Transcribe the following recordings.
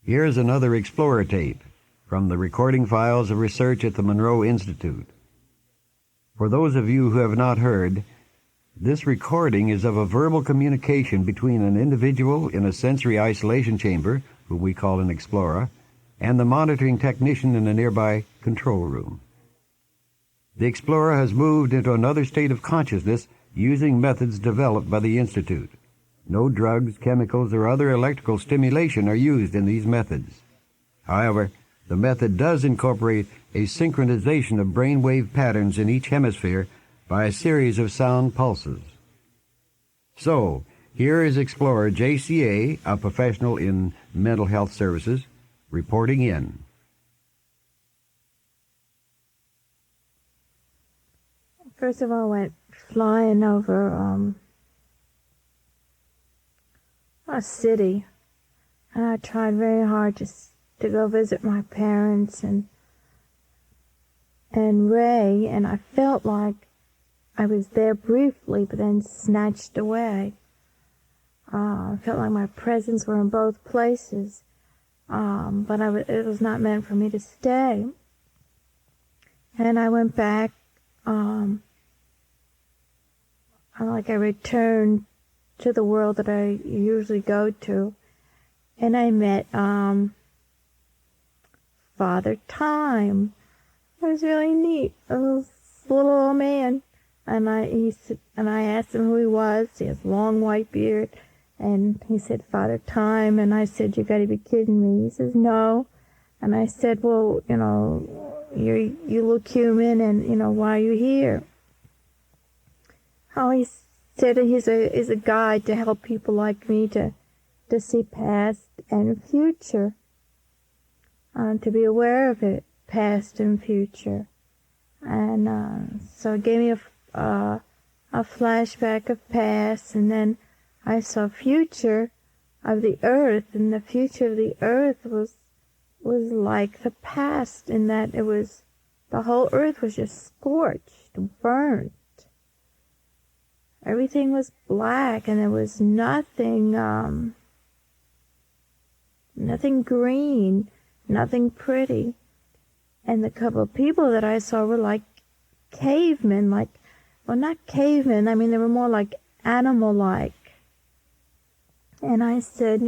Here's another Explorer tape from the recording files of research at the Monroe Institute. For those of you who have not heard, this recording is of a verbal communication between an individual in a sensory isolation chamber, who we call an Explorer, and the monitoring technician in a nearby control room. The Explorer has moved into another state of consciousness using methods developed by the Institute. No drugs, chemicals, or other electrical stimulation are used in these methods. However, the method does incorporate a synchronization of brainwave patterns in each hemisphere by a series of sound pulses. So, here is Explorer JCA, a professional in mental health services, reporting in. First of all, I went flying over a city, and I tried very hard to go visit my parents and Ray, and I felt like I was there briefly, but then snatched away. I felt like my presence were in both places, but it was not meant for me to stay. And I went back, I returned to the world that I usually go to, and I met Father Time. It was really neat. It was a little old man, and I asked him who he was. He has a long white beard, and he said, "Father Time," and I said, "You got to be kidding me." He says, "No," and I said, "Well, you look human, and why are you here?" Oh, he said he's a guide to help people like me to see past and future, to be aware of it, past and future. And so it gave me a flashback of past, and then I saw future of the earth, and the future of the earth was like the past, in that the whole earth was just scorched, burnt. Everything was black, and there was nothing green, nothing pretty. And the couple of people that I saw were like cavemen, not cavemen, they were more like animal-like. And I said,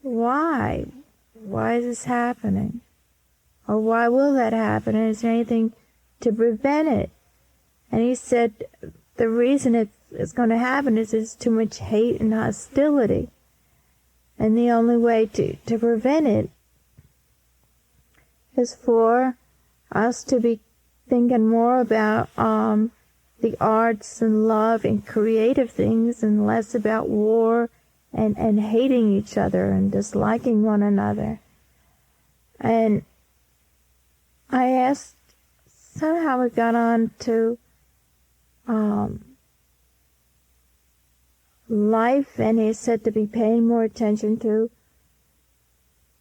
why? Why is this happening? Or why will that happen? And is there anything to prevent it? And he said, the reason it's going to happen is there's too much hate and hostility. And the only way to prevent it is for us to be thinking more about the arts and love and creative things, and less about war and hating each other and disliking one another. And I asked, somehow we got on to life, and he said to be paying more attention to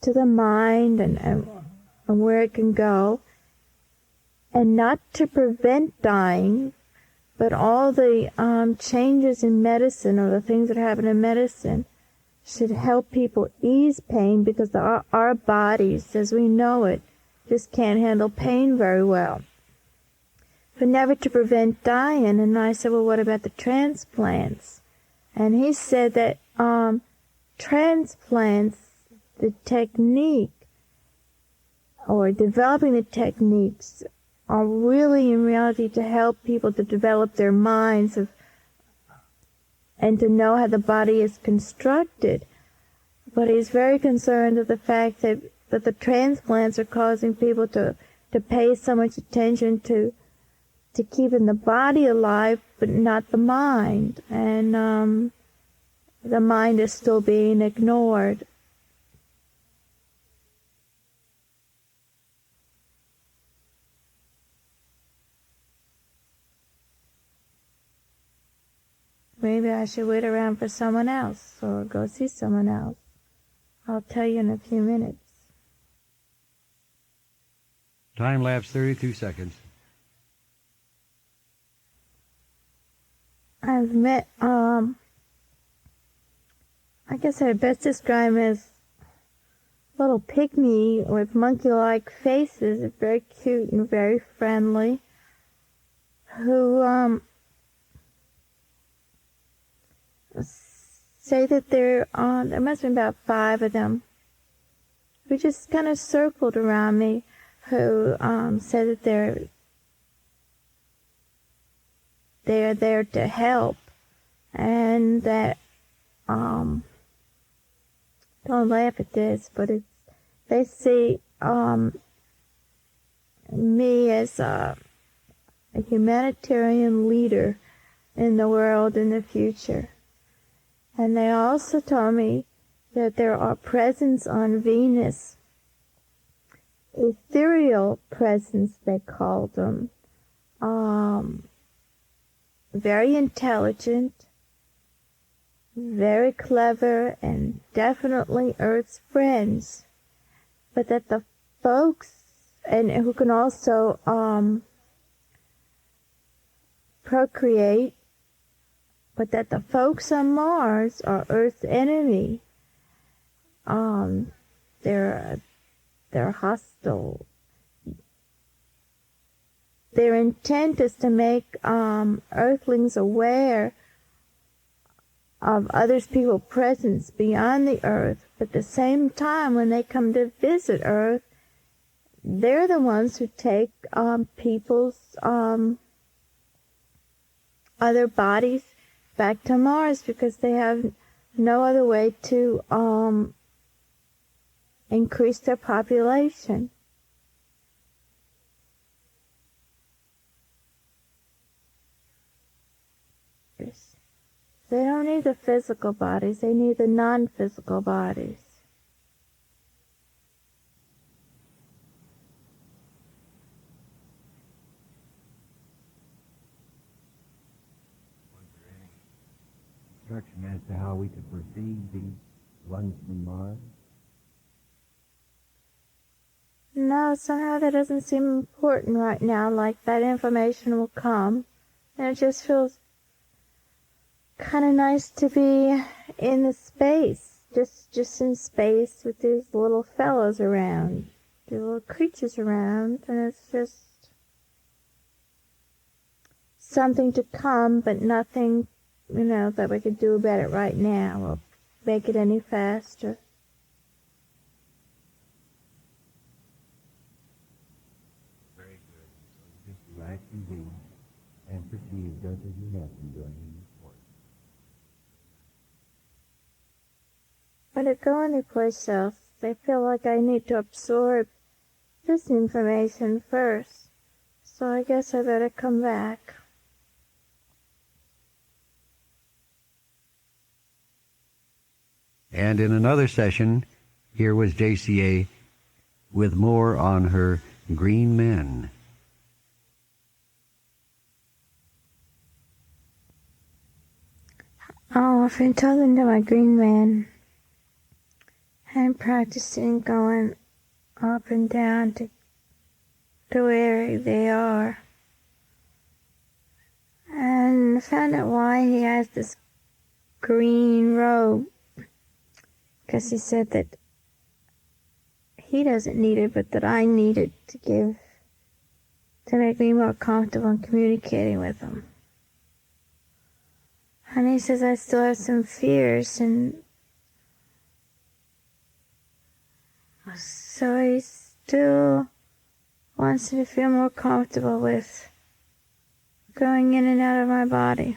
the mind and where it can go, and not to prevent dying, but all the changes in medicine, or the things that happen in medicine, should help people ease pain, because our bodies, as we know it, just can't handle pain very well. But never to prevent dying. And I said, well, what about the transplants? And he said that transplants, the technique, or developing the techniques, are really in reality to help people to develop their minds and to know how the body is constructed. But he's very concerned of the fact that the transplants are causing people to pay so much attention to keeping the body alive, but not the mind. And the mind is still being ignored. Maybe I should wait around for someone else, or go see someone else. I'll tell you in a few minutes. Time lapse 32 seconds. I've met, I guess I best describe him as little pygmy with monkey-like faces, very cute and very friendly, who say that there must have been about 5 of them, who just kind of circled around me, who said that they're there to help, and that don't laugh at this, but they see me as a humanitarian leader in the world in the future. And they also told me that there are presence on Venus, ethereal presence they called them, very intelligent, very clever, and definitely Earth's friends, but that the folks, and who can also procreate, but that the folks on Mars are Earth's enemy. They're hostile. Their intent is to make Earthlings aware of others people's presence beyond the Earth, but at the same time, when they come to visit Earth, they're the ones who take people's other bodies back to Mars, because they have no other way to increase their population. They don't need the physical bodies, they need the non-physical bodies. Was there any instruction as to how we could perceive these ones from Mars? No, somehow that doesn't seem important right now, like that information will come. And it just feels kind of nice to be in the space, just in space with these little fellows around, these little creatures around, and it's just something to come, but nothing, that we could do about it right now or make it any faster. Very good. So just relax and be and perceive just as you have been doing in this course. But to go anyplace else, I feel like I need to absorb this information first. So I guess I better come back. And in another session, here was JCA with more on her green men. Oh, I've been talking to my green man. I'm practicing going up and down to where they are. And found out why he has this green robe. Because he said that he doesn't need it, but that I need it to make me more comfortable in communicating with him. And he says I still have some fears, and so he still wants me to feel more comfortable with going in and out of my body.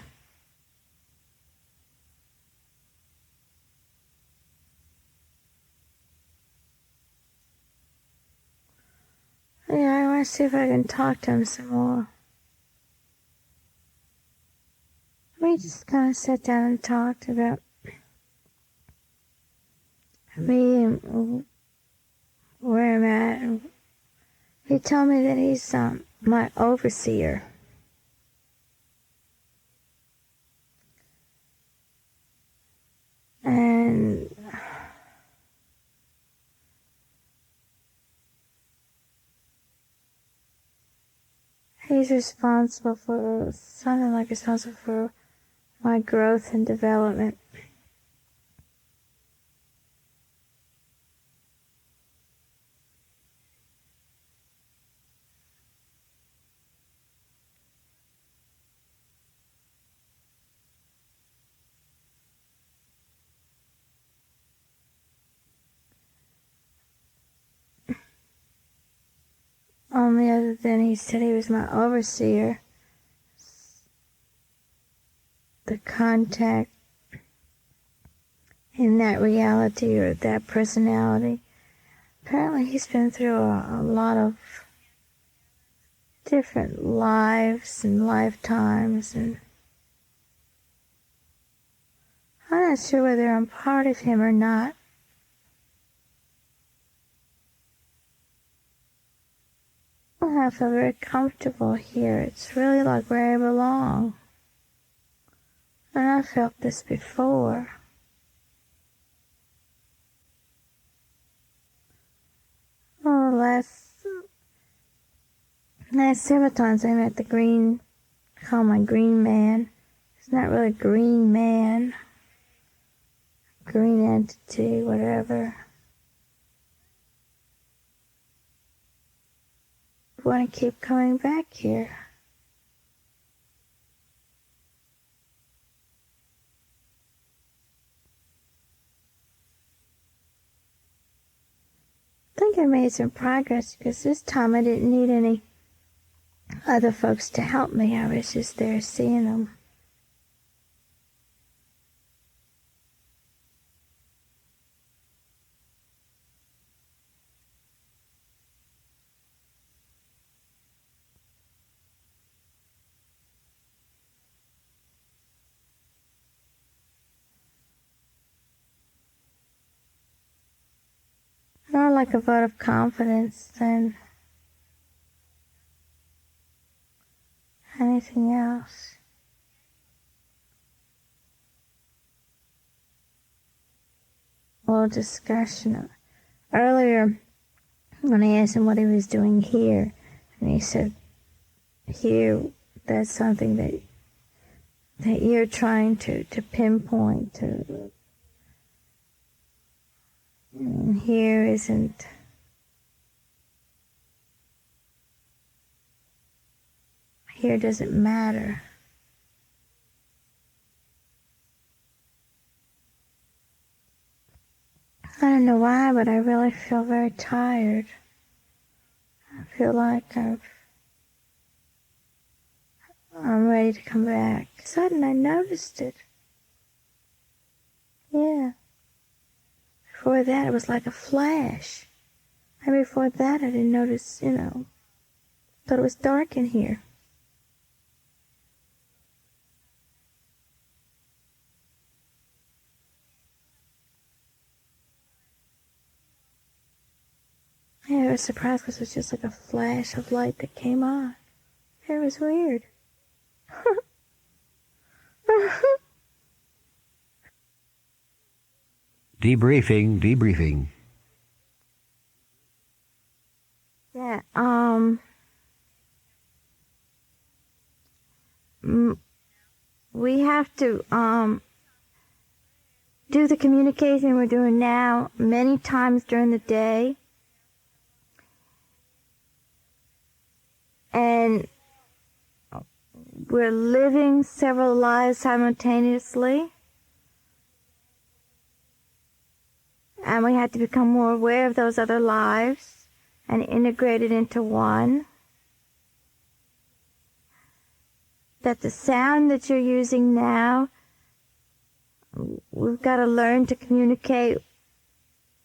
Yeah, I want to see if I can talk to him some more. We just kind of sat down and talked about me and where I'm at. And he told me that he's my overseer. And he's responsible for my growth and development. then he said he was my overseer. The contact in that reality or that personality. Apparently he's been through a lot of different lives and lifetimes, and I'm not sure whether I'm part of him or not. I feel very comfortable here. It's really like where I belong. And I felt this before. Oh, last several times I met the green, call my green man. It's not really a green man. Green entity, whatever. I want to keep coming back here. I think I made some progress because this time I didn't need any other folks to help me. I was just there seeing them. More like a vote of confidence than anything else. A little discussion. Earlier, when I asked him what he was doing here, and he said, here, that's something that you're trying to pinpoint to. And here isn't. Here doesn't matter. I don't know why, but I really feel very tired. I feel like I'm ready to come back. Suddenly I noticed it. Yeah. Before that, it was like a flash. And before that, I didn't notice, thought it was dark in here. Yeah, I was surprised because it was just like a flash of light that came on. It was weird. Debriefing. Yeah, we have to, do the communication we're doing now many times during the day. And we're living several lives simultaneously. And we have to become more aware of those other lives and integrate it into one. That the sound that you're using now, we've got to learn to communicate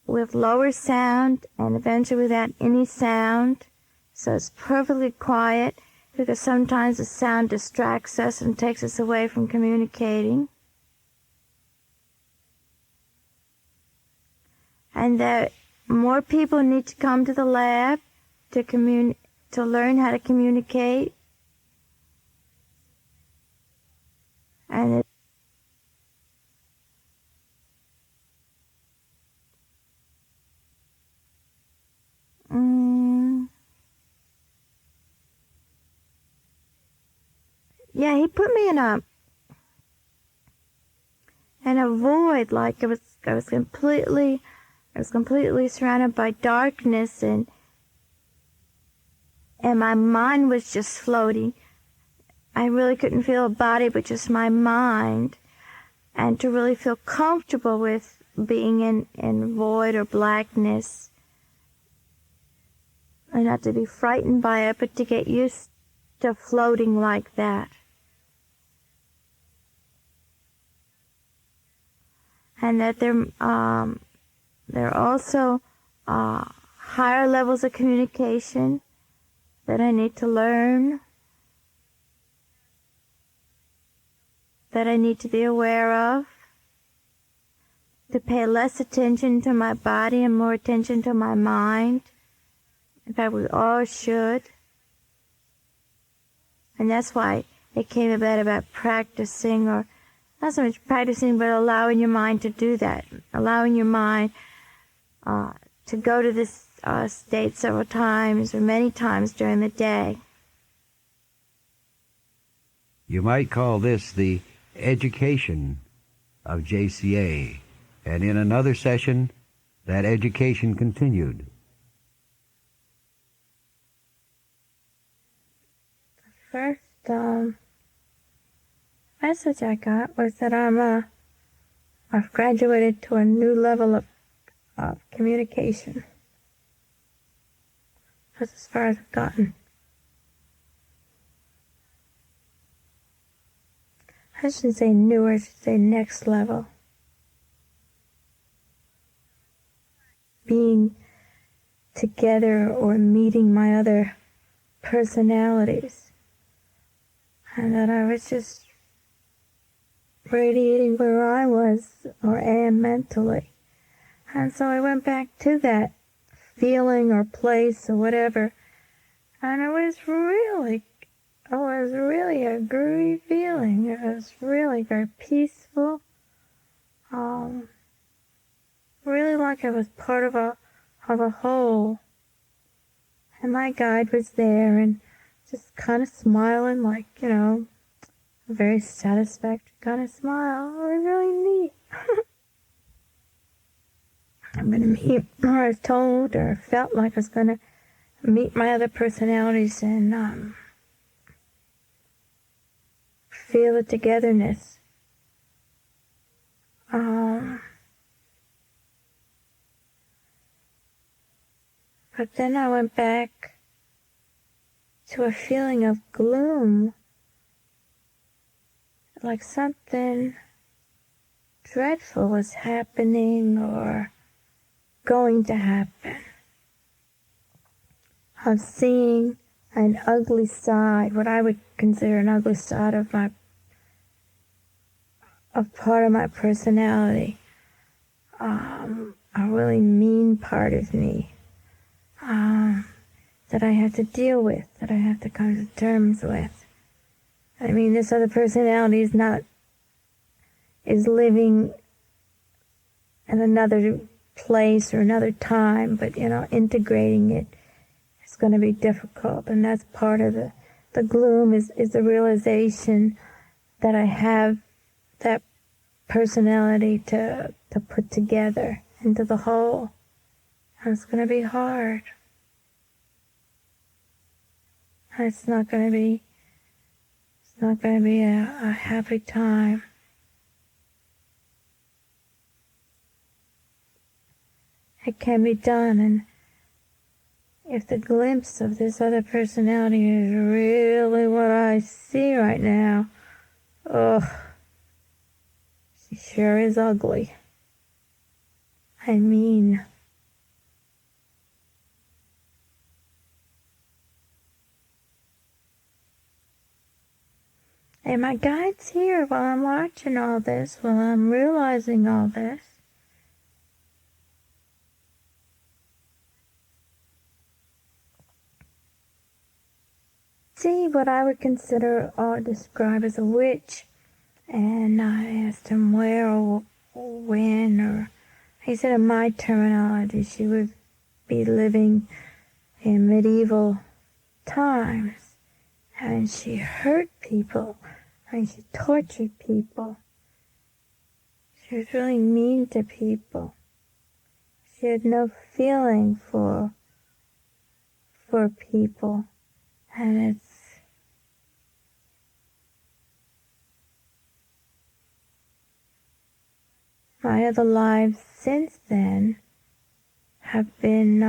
with lower sound and eventually without any sound. So it's perfectly quiet, because sometimes the sound distracts us and takes us away from communicating. And that more people need to come to the lab to learn how to communicate. And yeah, he put me in a void, like I was completely surrounded by darkness, and my mind was just floating. I really couldn't feel a body, but just my mind. And to really feel comfortable with being in void or blackness, and not to be frightened by it, but to get used to floating like that. And that there are also higher levels of communication that I need to learn, that I need to be aware of, to pay less attention to my body and more attention to my mind. In fact, we all should. And that's why it came about practicing, or not so much practicing, but allowing your mind to do that. Allowing your mind to go to this state several times or many times during the day. You might call this the education of JCA. And in another session, that education continued. The first message I got was that I've graduated to a new level of communication. That's as far as I've gotten. I shouldn't say new, I should say next level. Being together or meeting my other personalities. And that I was just radiating where I was or am mentally. And so I went back to that feeling or place or whatever. And it was really a groovy feeling. It was really very peaceful. Really like I was part of a whole. And my guide was there and just kind of smiling, like, a very satisfactory kind of smile. It was really neat. I'm going to meet, or I was told or felt like I was going to meet my other personalities and feel the togetherness. But then I went back to a feeling of gloom, like something dreadful was happening or going to happen. Of seeing an ugly side, what I would consider an ugly side of part of my personality, a really mean part of me. That I have to deal with, that I have to come to terms with. I mean, this other personality is living in another place or another time, but, integrating it is going to be difficult. And that's part of the gloom is the realization that I have that personality to put together into the whole. And it's going to be hard. It's not going to be a happy time. It can be done, and if the glimpse of this other personality is really what I see right now, she sure is ugly. I mean, and my guide's here while I'm watching all this, while I'm realizing all this. See what I would consider or describe as a witch. And I asked him where or when, or he said in my terminology she would be living in medieval times. And she hurt people, and she tortured people. She was really mean to people. She had no feeling for people. And my other lives since then have been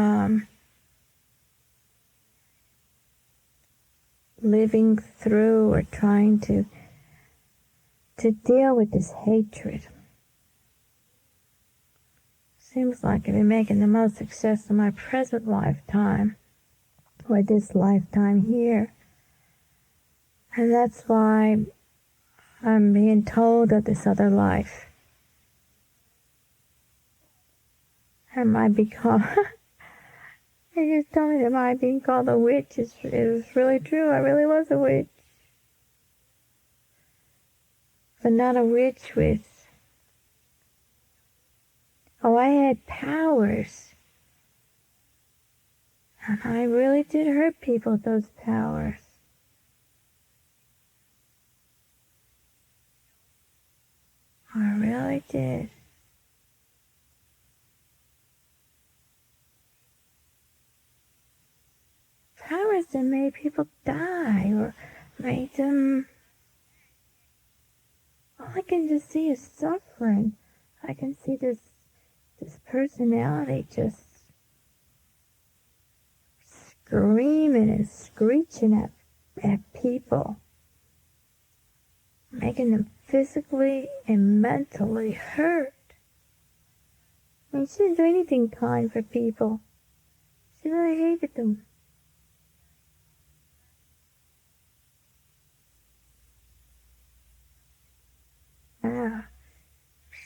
living through or trying to deal with this hatred. Seems like I've been making the most success of my present lifetime, or this lifetime here. And that's why I'm being told of this other life. I might be called, they just told me that my being called a witch is really true. I really was a witch. But not a witch with, oh, I had powers. And I really did hurt people with those powers. I really did. Powers that made people die or made them... All I can just see is suffering. I can see this personality just screaming and screeching at people, making them physically and mentally hurt. I mean, she didn't do anything kind for people. She really hated them. Yeah.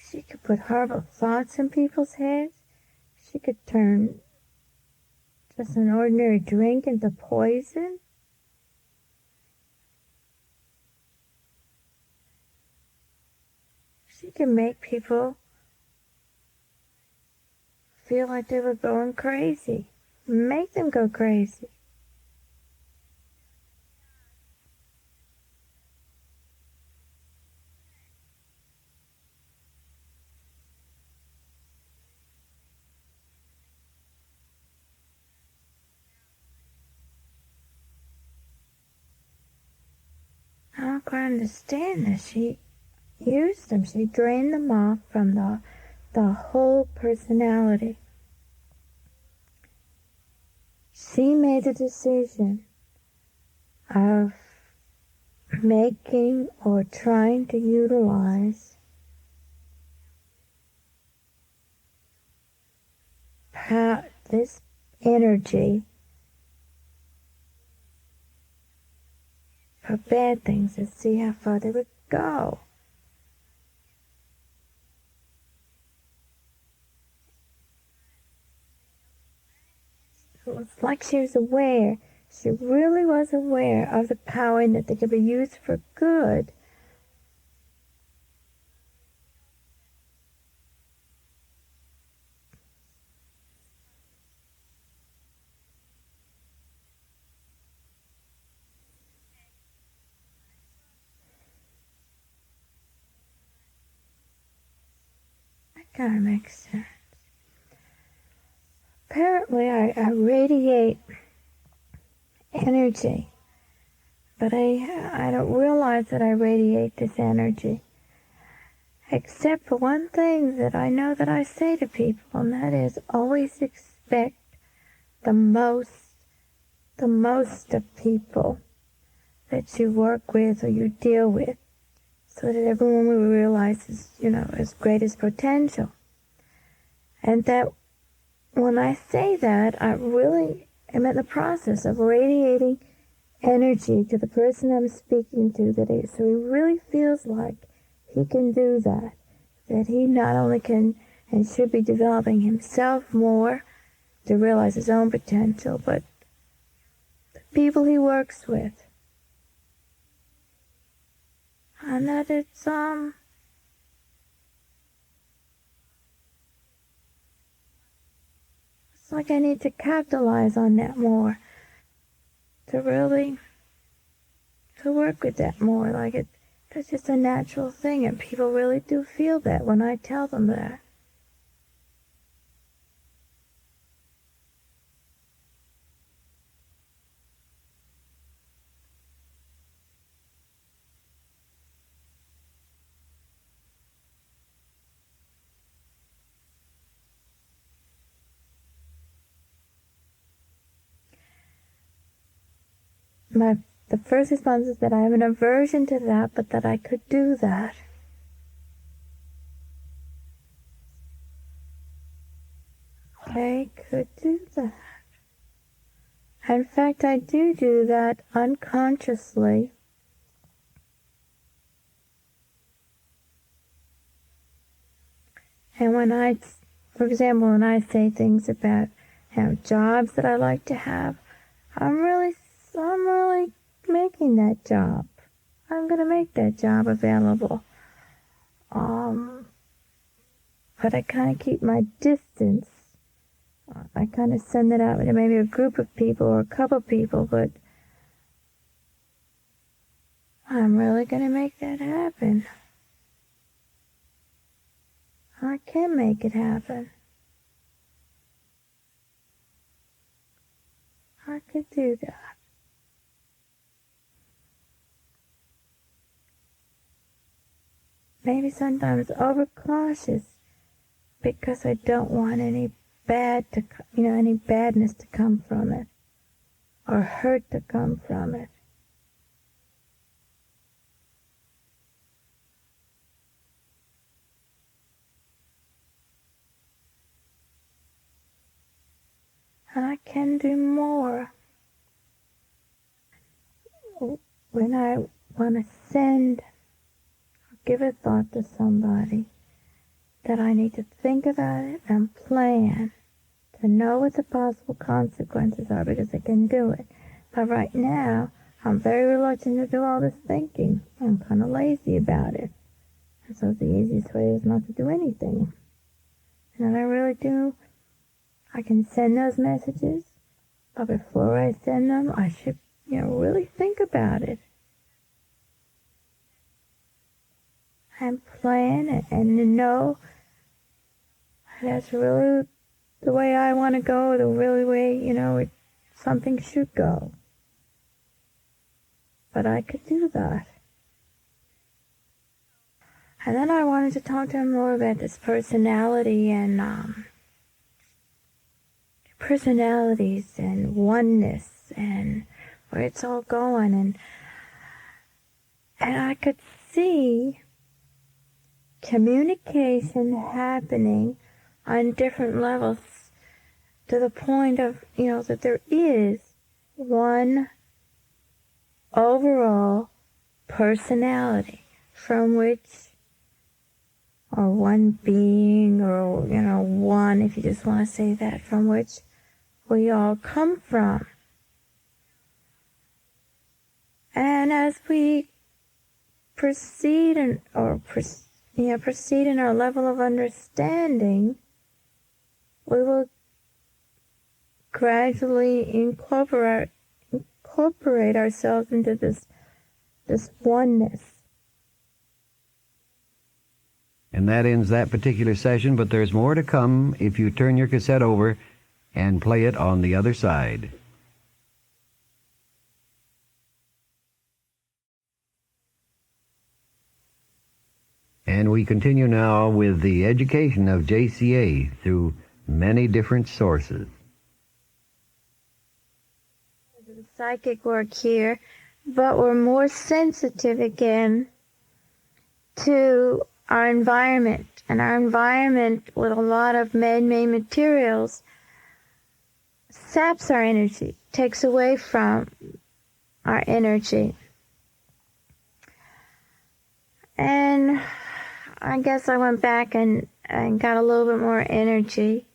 She could put horrible thoughts in people's heads. She could turn just an ordinary drink into poison. She could make people feel like they were going crazy. Make them go crazy. I don't quite understand this. She used them. She drained them off from the whole personality. She made the decision of making or trying to utilize this energy for bad things to see how far they would go. It was like she was aware. She really was aware of the power and that they could be used for good. That kind of makes sense. Apparently, I radiate energy, but I don't realize that I radiate this energy. Except for one thing that I know that I say to people, and that is always expect the most of people that you work with or you deal with, so that everyone will realize is, as great as potential. And that when I say that, I really am in the process of radiating energy to the person I'm speaking to, so he really feels like he can do that he not only can and should be developing himself more to realize his own potential, but the people he works with. And that it's like I need to capitalize on that more, to really to work with that more. That's just a natural thing, and people really do feel that when I tell them that. My the first response is that I have an aversion to that, but that I could do that. I could do that. In fact, I do that unconsciously. And for example, when I say things about jobs that I like to have, I'm really making that job. I'm going to make that job available. But I kind of keep my distance. I kind of send it out to maybe a group of people or a couple of people, but I'm really going to make that happen. I can make it happen. I could do that. Maybe sometimes overcautious because I don't want any any badness to come from it or hurt to come from it. And I can do more. When I want to send or give a thought to somebody, that I need to think about it and plan to know what the possible consequences are because I can do it. But right now, I'm very reluctant to do all this thinking. I'm kind of lazy about it. And so the easiest way is not to do anything. And I really do. I can send those messages, but before I send them, I should, really think about it. And plan it and know that's really the way I want to go, the really way, something should go. But I could do that. And then I wanted to talk to him more about this personality and personalities and oneness and where it's all going. And I could see communication happening on different levels to the point of, that there is one overall personality from which, or one being, or, one, if you just want to say that, from which we all come from. And as we proceed in our level of understanding, we will gradually incorporate ourselves into this oneness. And that ends that particular session, but there's more to come if you turn your cassette over and play it on the other side. And we continue now with the education of JCA through many different sources. The psychic work here, but we're more sensitive again to our environment. And our environment, with a lot of man-made materials, saps our energy, takes away from our energy. And I guess I went back and got a little bit more energy.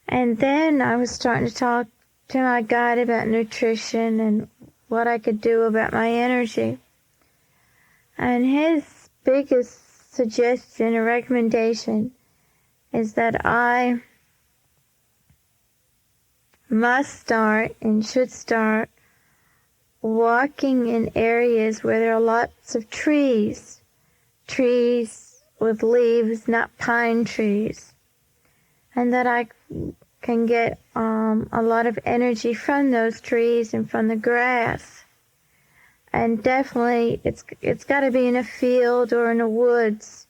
And then I was starting to talk to my guide about nutrition and what I could do about my energy. And his biggest suggestion or recommendation is that I must start and should start walking in areas where there are lots of trees with leaves, not pine trees, and that I can get a lot of energy from those trees and from the grass. And definitely it's got to be in a field or in the woods.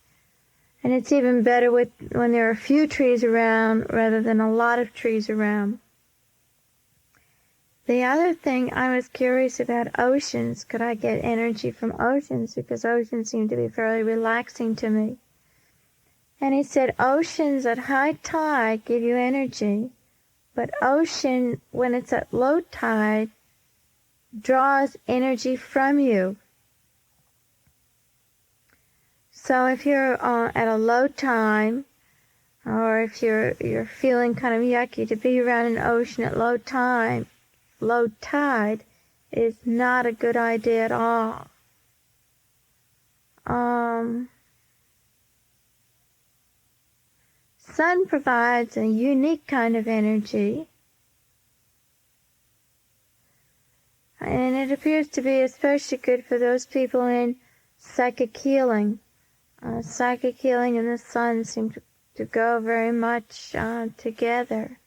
And it's even better when there are a few trees around rather than a lot of trees around. The other thing, I was curious about oceans. Could I get energy from oceans? Because oceans seem to be fairly relaxing to me. And he said oceans at high tide give you energy, but ocean, when it's at low tide, draws energy from you. So if you're at a low time, or if you're feeling kind of yucky, to be around an ocean at low tide is not a good idea at all. Sun provides a unique kind of energy, and it appears to be especially good for those people in psychic healing. Psychic healing and the sun seem to go very much together.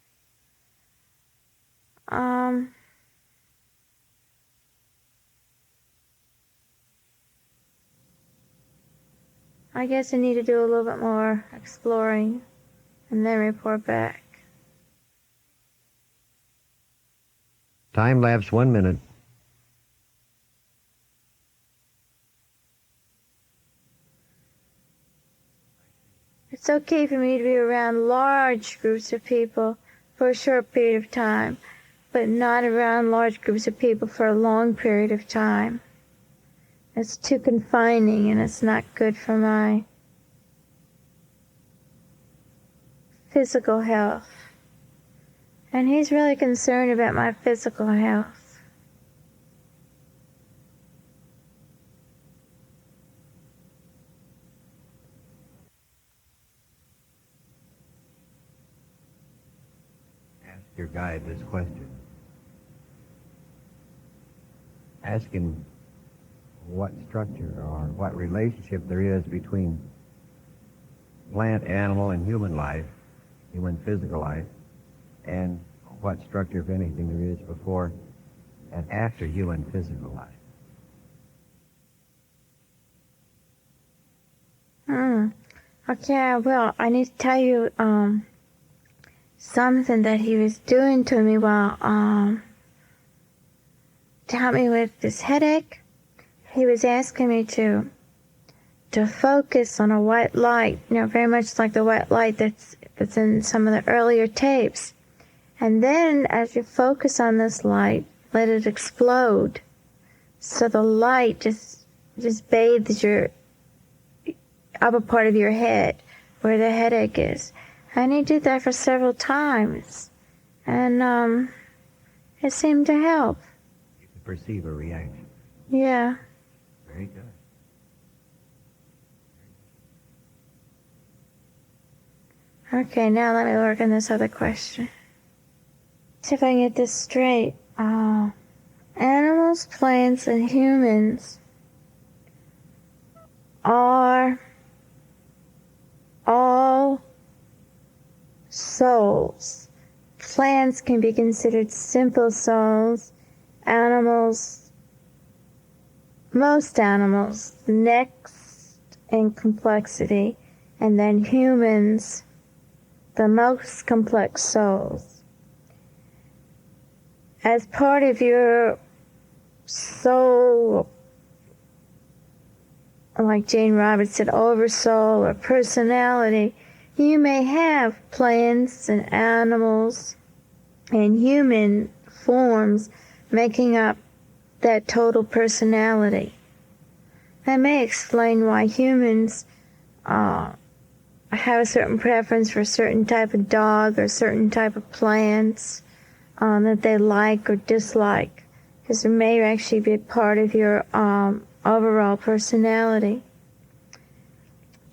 I guess I need to do a little bit more exploring and then report back. Time lapse 1 minute. It's okay for me to be around large groups of people for a short period of time, but not around large groups of people for a long period of time. It's too confining, and it's not good for my physical health. And he's really concerned about my physical health. Ask your guide this question. Ask him what structure or what relationship there is between plant, animal, and human life, human physical life, and what structure, if anything, there is before and after human physical life. Okay, well, I need to tell you something that he was doing to me while to help me with this headache. He was asking me to focus on a white light, very much like the white light that's in some of the earlier tapes. And then as you focus on this light, let it explode. So the light just bathes your upper part of your head where the headache is. And he did that for several times. And it seemed to help. You can perceive a reaction. Yeah. Very good. Okay, now let me work on this other question. See if I can get this straight. Animals, plants, and humans are all souls. Plants can be considered simple souls. Animals, most animals, next in complexity, and then humans, the most complex souls. As part of your soul, like Jane Roberts said, oversoul or personality, you may have plants and animals and human forms making up that total personality. That may explain why humans have a certain preference for a certain type of dog or certain type of plants that they like or dislike, because it may actually be part of your overall personality.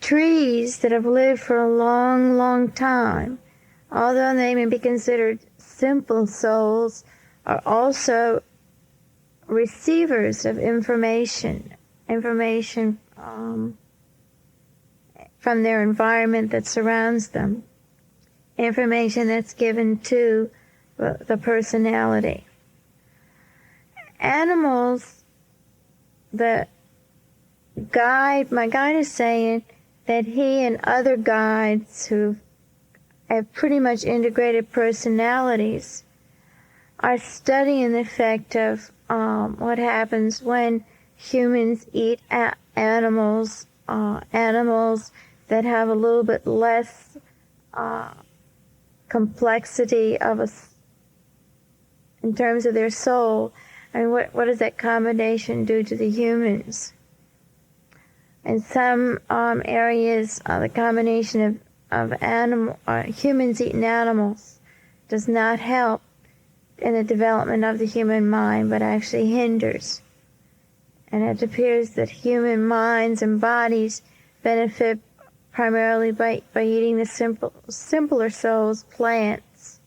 Trees that have lived for a long, long time, although they may be considered simple souls, are also receivers of information from their environment that surrounds them, information that's given to the personality. Animals, my guide is saying that he and other guides who have pretty much integrated personalities are studying the effect of what happens when humans eat animals that have a little bit less complexity in terms of their soul. I mean, what does that combination do to the humans? In some areas, the combination of humans eating animals does not help in the development of the human mind, but actually hinders. And it appears that human minds and bodies benefit primarily by eating the simpler souls, plants.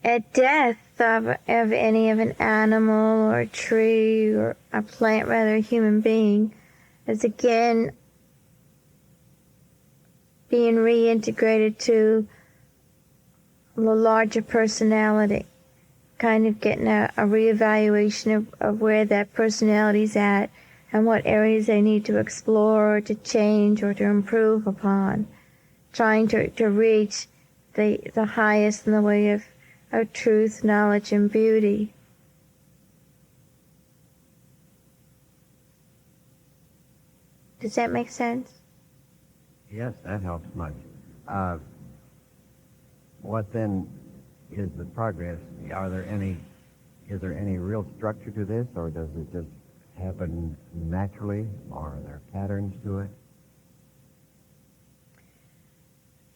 At death of any of an animal or a tree or a plant, rather a human being, is again being reintegrated to the larger personality, kind of getting a reevaluation of where that personality's at and what areas they need to explore or to change or to improve upon, trying to reach the highest in the way of truth, knowledge, and beauty. Does that make sense? Yes, that helps much. What then is the progress? Is there any real structure to this, or does it just happen naturally, or are there patterns to it?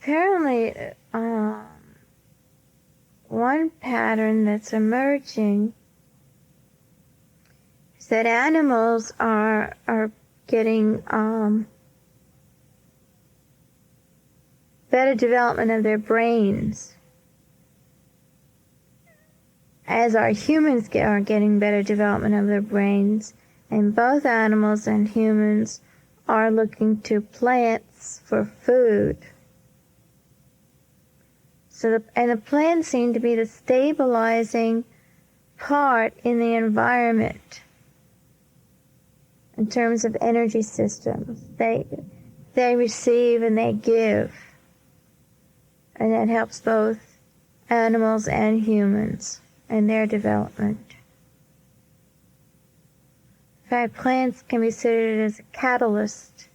Apparently, one pattern that's emerging is that animals are getting better development of their brains, as our humans are getting better development of their brains, and both animals and humans are looking to plants for food. And the plants seem to be the stabilizing part in the environment in terms of energy systems. They receive and they give. And that helps both animals and humans in their development. In fact, plants can be considered as a catalyst.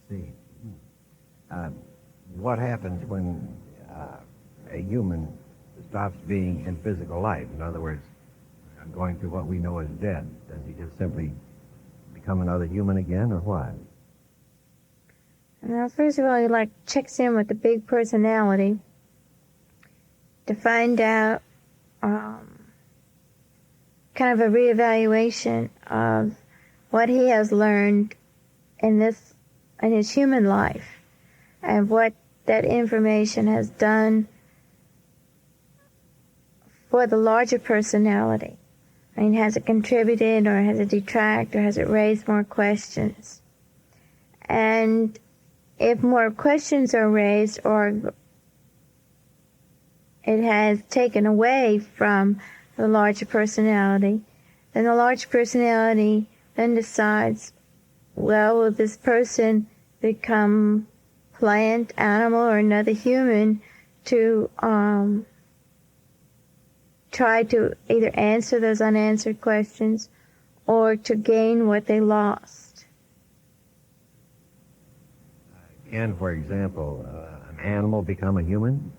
I see. What happens when a human stops being in physical life? In other words, going through what we know as death. Does he just simply become another human again, or what? Now, first of all, he checks in with the big personality to find out kind of a reevaluation of what he has learned in his human life, and what that information has done for the larger personality. I mean, has it contributed, or has it detracted, or has it raised more questions? And if more questions are raised, or it has taken away from the larger personality, then the larger personality then decides, well, will this person become plant, animal, or another human to try to either answer those unanswered questions or to gain what they lost. Can, for example, an animal become a human?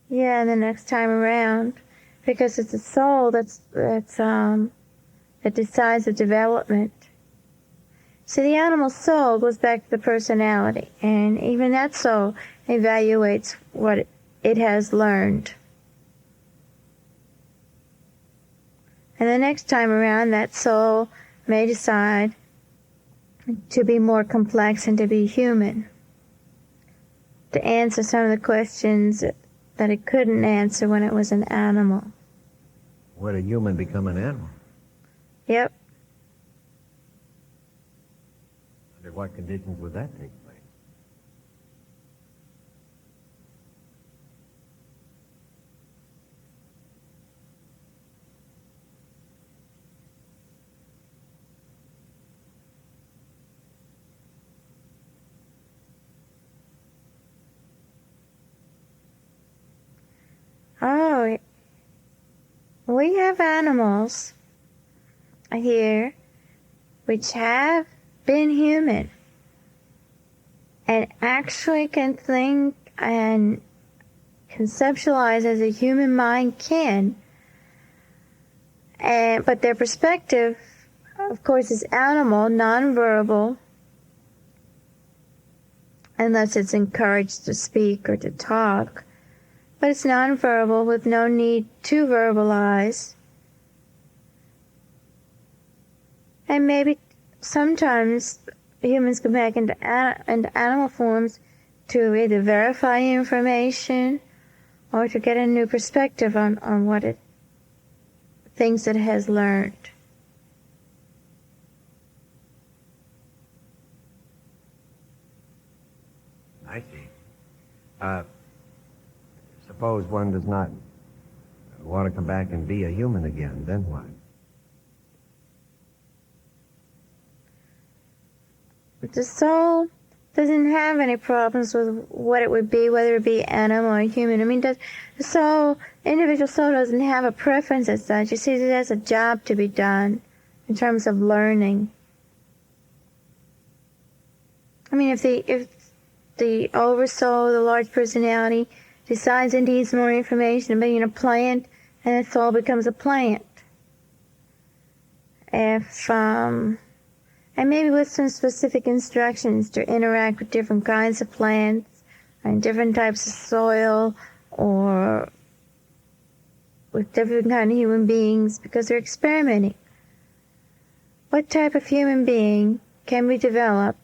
Yeah, and the next time around, because it's the soul that decides the development. So the animal soul goes back to the personality, and even that soul evaluates what it has learned. And the next time around, that soul may decide to be more complex and to be human, to answer some of the questions that it couldn't answer when it was an animal. Would a human become an animal? Yep. Under what conditions would that take place? Oh, we have animals here which have been human and actually can think and conceptualize as a human mind can. But their perspective, of course, is animal, nonverbal, unless it's encouraged to speak or to talk. But it's nonverbal with no need to verbalize. And maybe sometimes humans come back into animal forms to either verify information or to get a new perspective on what it things it has learned. I see. Suppose one does not want to come back and be a human again, then what? The soul doesn't have any problems with what it would be, whether it be animal or human. I mean, the individual soul doesn't have a preference as such. You see, it has a job to be done in terms of learning. I mean, if the oversoul, the large personality, decides it needs more information about being a plant, and the soul becomes a plant. And maybe with some specific instructions to interact with different kinds of plants and different types of soil, or with different kind of human beings, because they're experimenting. What type of human being can be developed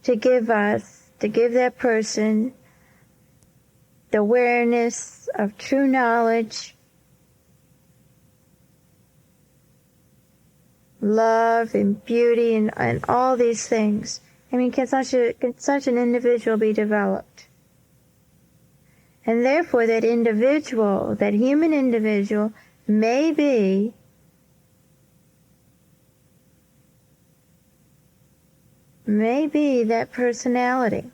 to give that person the awareness of true knowledge, love and beauty and all these things? I mean, can such an individual be developed? And therefore that individual, that human individual, may be that personality.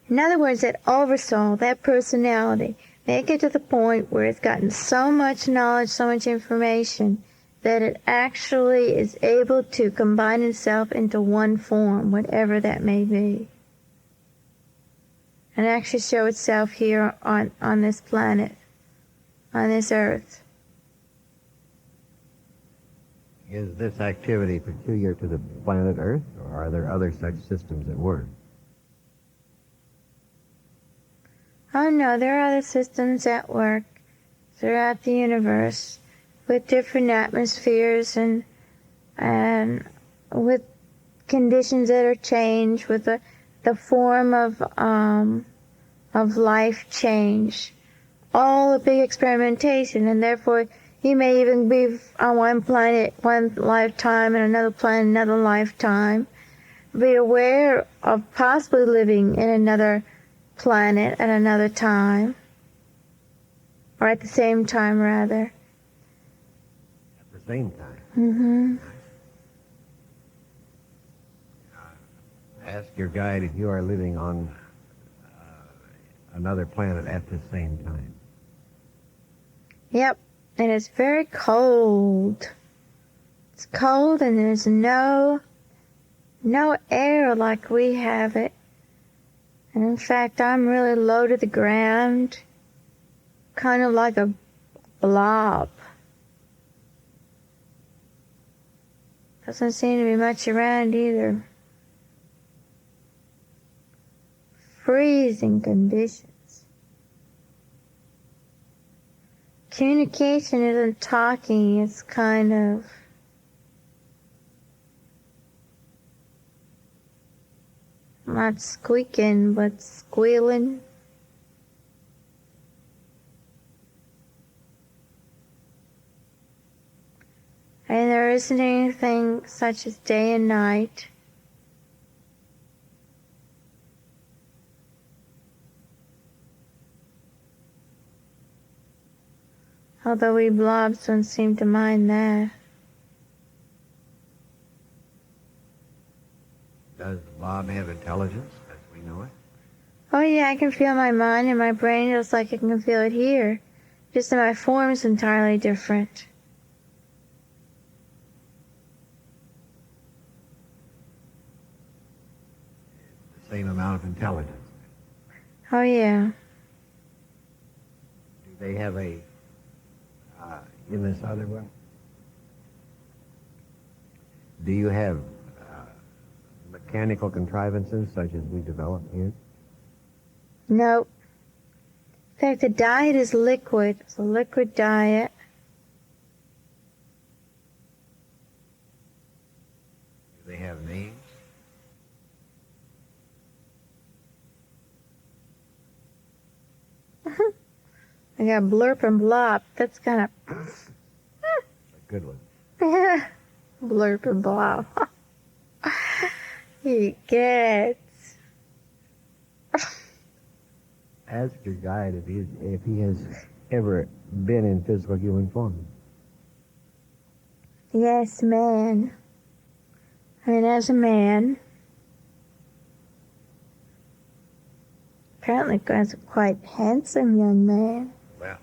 In other words, that oversoul, that personality, may get to the point where it's gotten so much knowledge, so much information, that it actually is able to combine itself into one form, whatever that may be, and actually show itself here on this planet, on this earth. Is this activity peculiar to the planet Earth, or are there other such systems at work? Oh no, there are other systems at work throughout the universe with different atmospheres and with conditions that are changed, with the form of life change. All a big experimentation, and therefore you may even be on one planet one lifetime and another planet another lifetime. Be aware of possibly living in another planet at another time, or at the same time, rather. At the same time? Mm-hmm. Ask your guide if you are living on another planet at the same time. Yep, and it's very cold. It's cold, and there's no air like we have it. And in fact, I'm really low to the ground, kind of like a blob. Doesn't seem to be much around either. Freezing conditions. Communication isn't talking, it's kind of not squeaking, but squealing. And there isn't anything such as day and night. Although we blobs don't seem to mind that. Does the blob have intelligence as we know it? Oh yeah, I can feel my mind and my brain just like I can feel it here. Just that my form's entirely different. The same amount of intelligence. Oh, yeah. Do they have in this other one? Do you have mechanical contrivances such as we develop here? Nope. In fact, the diet is liquid. It's a liquid diet. Do they have names? I got blurp and blop. That's kind of A good one. blurp and blop. He gets. Ask your guide if he has ever been in physical human form. Yes, man. I mean, as a man, apparently as a quite handsome young man. Well,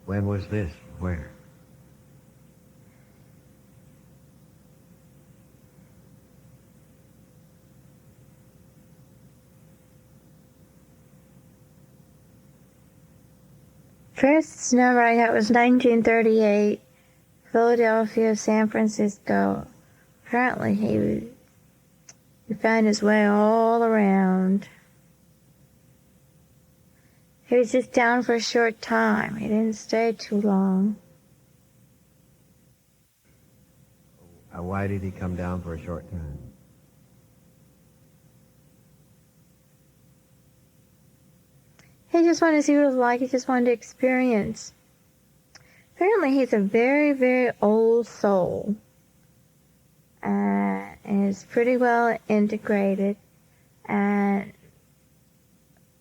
when was this? Where? First number I got was 1938, Philadelphia, San Francisco. Apparently he found his way all around. He was just down for a short time. He didn't stay too long. Why did he come down for a short time? He just wanted to see what it was like. He just wanted to experience. Apparently he's a very, very old soul. And is pretty well integrated. And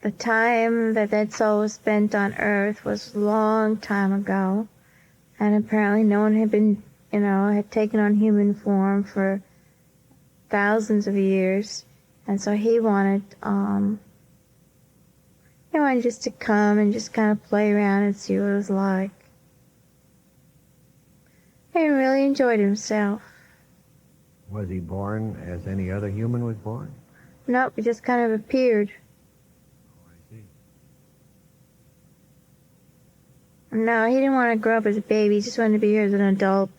the time that soul spent on Earth was a long time ago. And apparently no one had been, had taken on human form for thousands of years. And so he wanted just to come and just kind of play around and see what it was like. He really enjoyed himself. Was he born as any other human was born? Nope, he just kind of appeared. Oh, I see. No, he didn't want to grow up as a baby. He just wanted to be here as an adult.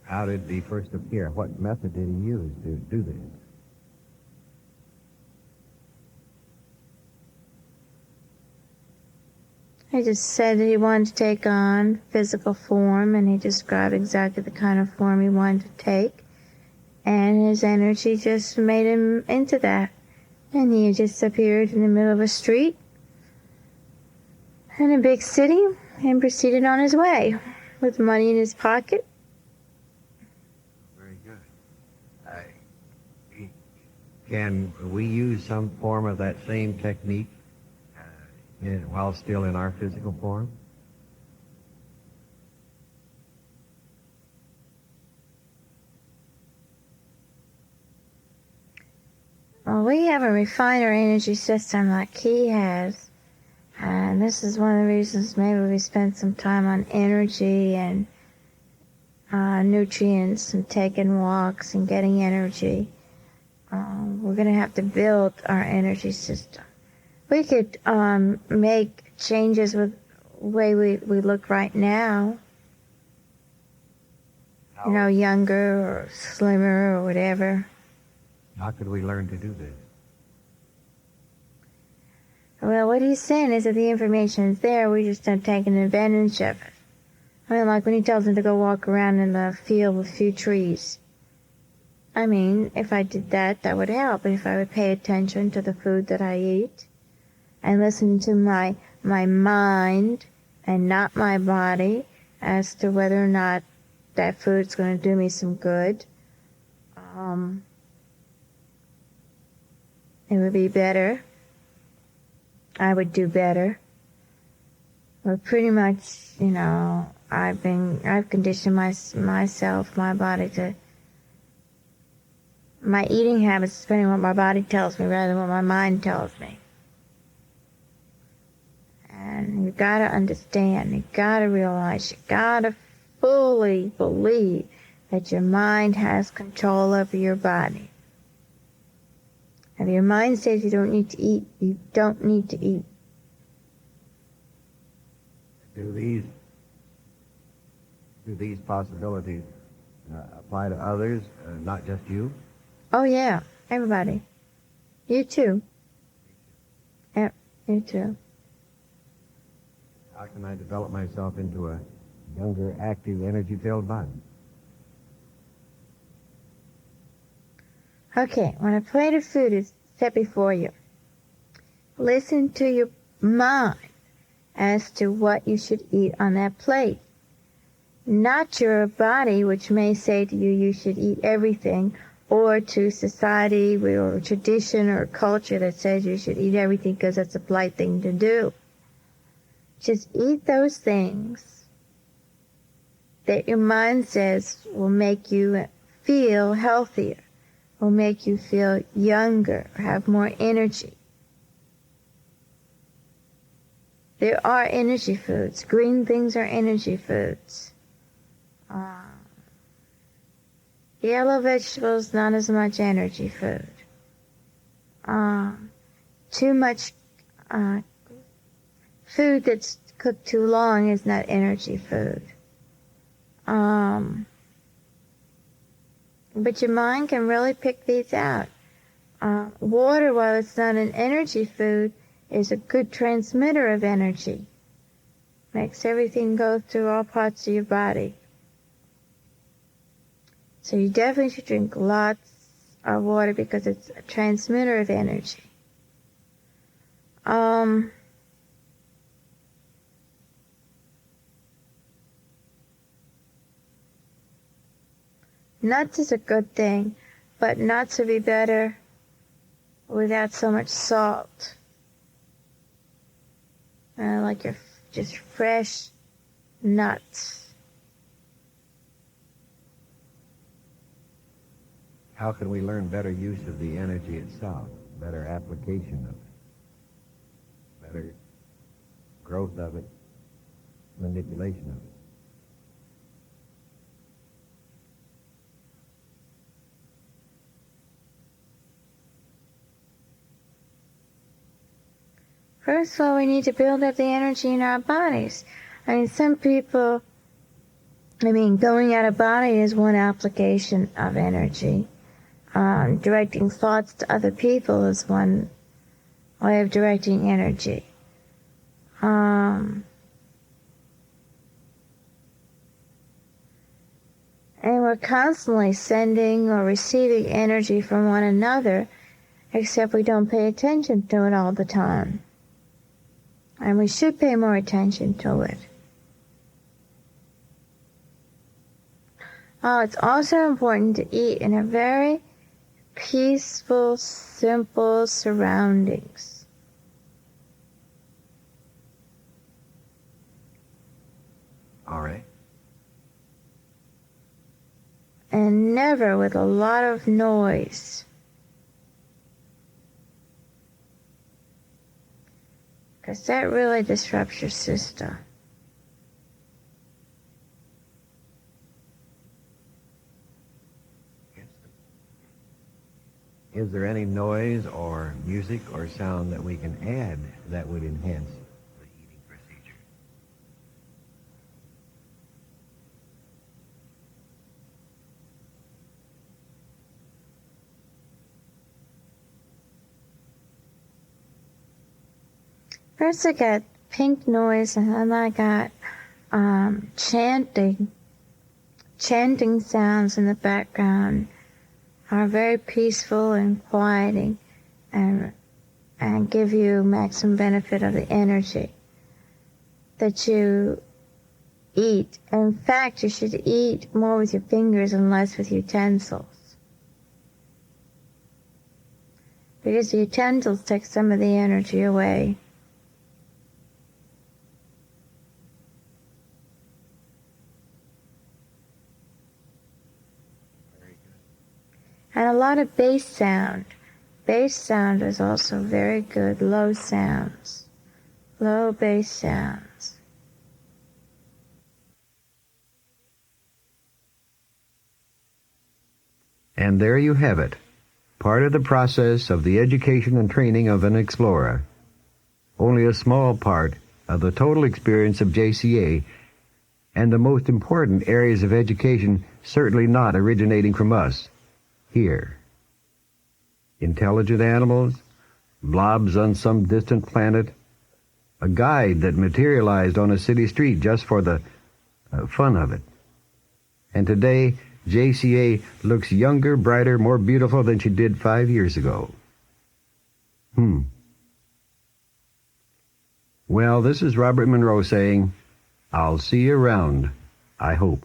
How did he first appear? What method did he use to do this? He just said that he wanted to take on physical form, and he described exactly the kind of form he wanted to take. And his energy just made him into that. And he just appeared in the middle of a street in a big city and proceeded on his way with money in his pocket. Very good. Can we use some form of that same technique while still in our physical form? Well, we have a refined our energy system like he has. And this is one of the reasons maybe we spend some time on energy and nutrients and taking walks and getting energy. We're going to have to build our energy system. We could make changes with the way we look right now. Younger or slimmer or whatever. How could we learn to do this? Well, what he's saying is that the information is there, we just don't take advantage of it. I mean, like when he tells him to go walk around in the field with a few trees. I mean, if I did that, that would help. If I would pay attention to the food that I eat and listen to my mind and not my body as to whether or not that food's going to do me some good, it would be better. I would do better. But pretty much, I've conditioned myself, my body to my eating habits depending on what my body tells me rather than what my mind tells me. And you gotta understand, you gotta realize, you gotta fully believe that your mind has control over your body. If your mind says you don't need to eat, you don't need to eat. Do these possibilities apply to others, not just you? Oh yeah, everybody. You too. Yep, you too. How can I develop myself into a younger, active, energy-filled body? Okay, when a plate of food is set before you, listen to your mind as to what you should eat on that plate. Not your body, which may say to you you should eat everything, or to society or tradition or culture that says you should eat everything because that's a polite thing to do. Just eat those things that your mind says will make you feel healthier, will make you feel younger, have more energy. There are energy foods. Green things are energy foods. Yellow vegetables, not as much energy food. Too much food that's cooked too long is not energy food. But your mind can really pick these out. Water, while it's not an energy food, is a good transmitter of energy. Makes everything go through all parts of your body. So you definitely should drink lots of water because it's a transmitter of energy. Nuts is a good thing, but nuts would be better without so much salt. Like your just fresh nuts. How can we learn better use of the energy itself, better application of it, better growth of it, manipulation of it? First of all, we need to build up the energy in our bodies. I mean, some people, going out of body is one application of energy. Directing thoughts to other people is one way of directing energy. And we're constantly sending or receiving energy from one another, except we don't pay attention to it all the time. And we should pay more attention to it. It's also important to eat in a very peaceful, simple surroundings. All right. And never with a lot of noise. Because that really disrupts your system. Is there any noise or music or sound that we can add that would enhance the eating procedure? First I got pink noise, and then I got chanting sounds in the background. Are very peaceful and quieting and give you maximum benefit of the energy that you eat. In fact, you should eat more with your fingers and less with utensils. Because the utensils take some of the energy away. And a lot of bass sound. Bass sound is also very good. Low sounds. Low bass sounds. And there you have it, part of the process of the education and training of an explorer. Only a small part of the total experience of JCA, and the most important areas of education certainly not originating from us, here. Intelligent animals, blobs on some distant planet, a guide that materialized on a city street just for the fun of it. And today, JCA looks younger, brighter, more beautiful than she did 5 years ago. Well, this is Robert Monroe saying, I'll see you around, I hope.